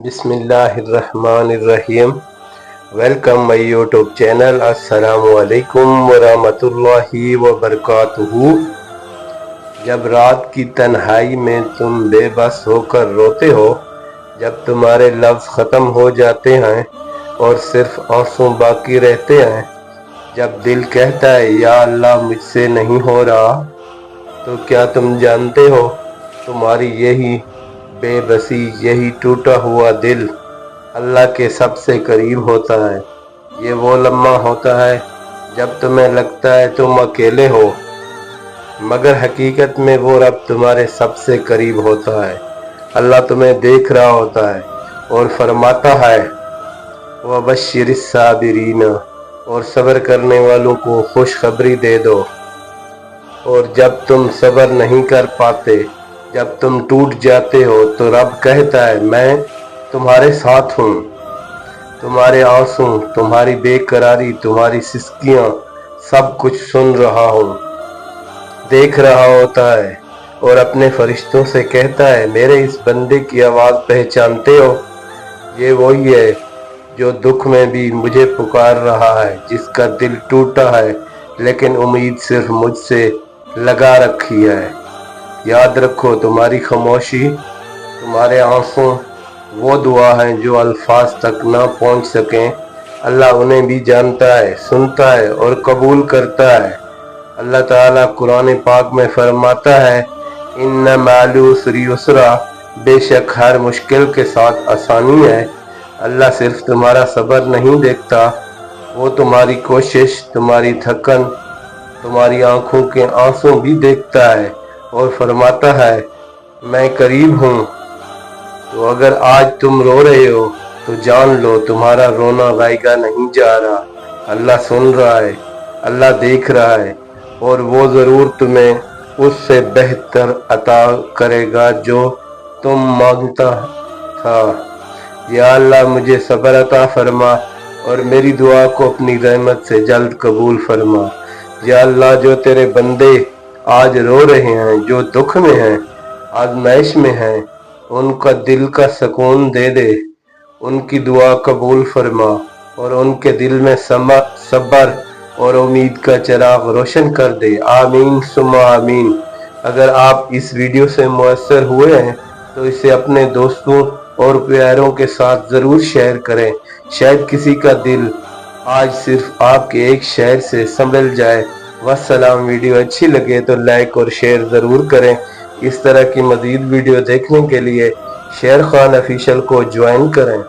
बिस्मिल्लाहिर्रहमानिर्रहीम। Welcome my YouTube channel. अस्सलामु अलैकुम वरहमतुल्लाहि वबरकातुहू। जब रात की तन्हाई में तुम बेबस होकर रोते हो, जब तुम्हारे लफ्ज़ ख़त्म हो जाते हैं और सिर्फ आंसू बाकी रहते हैं, जब दिल कहता है या अल्लाह मुझसे नहीं हो रहा, तो क्या तुम जानते हो तुम्हारी यही बेबसी, यही टूटा हुआ दिल अल्लाह के सबसे करीब होता है। ये वो लम्हा होता है जब तुम्हें लगता है तुम अकेले हो, मगर हकीकत में वो रब तुम्हारे सबसे करीब होता है। अल्लाह तुम्हें देख रहा होता है और फरमाता है वबश्शिरिस साबिरीन, और सब्र करने वालों को खुशखबरी दे दो। और जब तुम सब्र नहीं कर पाते, जब तुम टूट जाते हो, तो रब कहता है मैं तुम्हारे साथ हूँ। तुम्हारे आंसू, तुम्हारी बेकरारी, तुम्हारी सिसकियाँ, सब कुछ सुन रहा हूँ, देख रहा होता है और अपने फरिश्तों से कहता है मेरे इस बंदे की आवाज़ पहचानते हो? ये वही है जो दुख में भी मुझे पुकार रहा है, जिसका दिल टूटा है लेकिन उम्मीद सिर्फ मुझसे लगा रखी है। याद रखो, तुम्हारी खामोशी, तुम्हारे आंसू वो दुआ है जो अल्फाज तक ना पहुंच सकें। अल्लाह उन्हें भी जानता है, सुनता है और कबूल करता है। अल्लाह ताला कुरान पाक में फरमाता है इन्ना मअल उसरि युसरा, बेशक हर मुश्किल के साथ आसानी है। अल्लाह सिर्फ तुम्हारा सब्र नहीं देखता, वो तुम्हारी कोशिश, तुम्हारी थकन, तुम्हारी आंखों के आंसू भी देखता है और फरमाता है मैं करीब हूँ। तो अगर आज तुम रो रहे हो तो जान लो तुम्हारा रोना गायगा नहीं जा रहा। अल्लाह सुन रहा है, अल्लाह देख रहा है और वो ज़रूर तुम्हें उससे बेहतर अता करेगा जो तुम मांगता था। या अल्लाह मुझे सब्र अता फरमा और मेरी दुआ को अपनी रहमत से जल्द कबूल फरमा। या अल्लाह जो तेरे बंदे आज रो रहे हैं, जो दुख में हैं, आजमाइश में हैं, उनका दिल का सुकून दे दे, उनकी दुआ कबूल फरमा और उनके दिल में सब्र और उम्मीद का चिराग रोशन कर दे। आमीन सुम्मा आमीन। अगर आप इस वीडियो से मुअस्सर हुए हैं तो इसे अपने दोस्तों और प्यारों के साथ ज़रूर शेयर करें। शायद किसी का दिल आज सिर्फ आपके एक शेयर से संभल जाए। वस्सलाम। वीडियो अच्छी लगे तो लाइक और शेयर ज़रूर करें। इस तरह की मज़ीद वीडियो देखने के लिए शेर खान ऑफिशियल को ज्वाइन करें।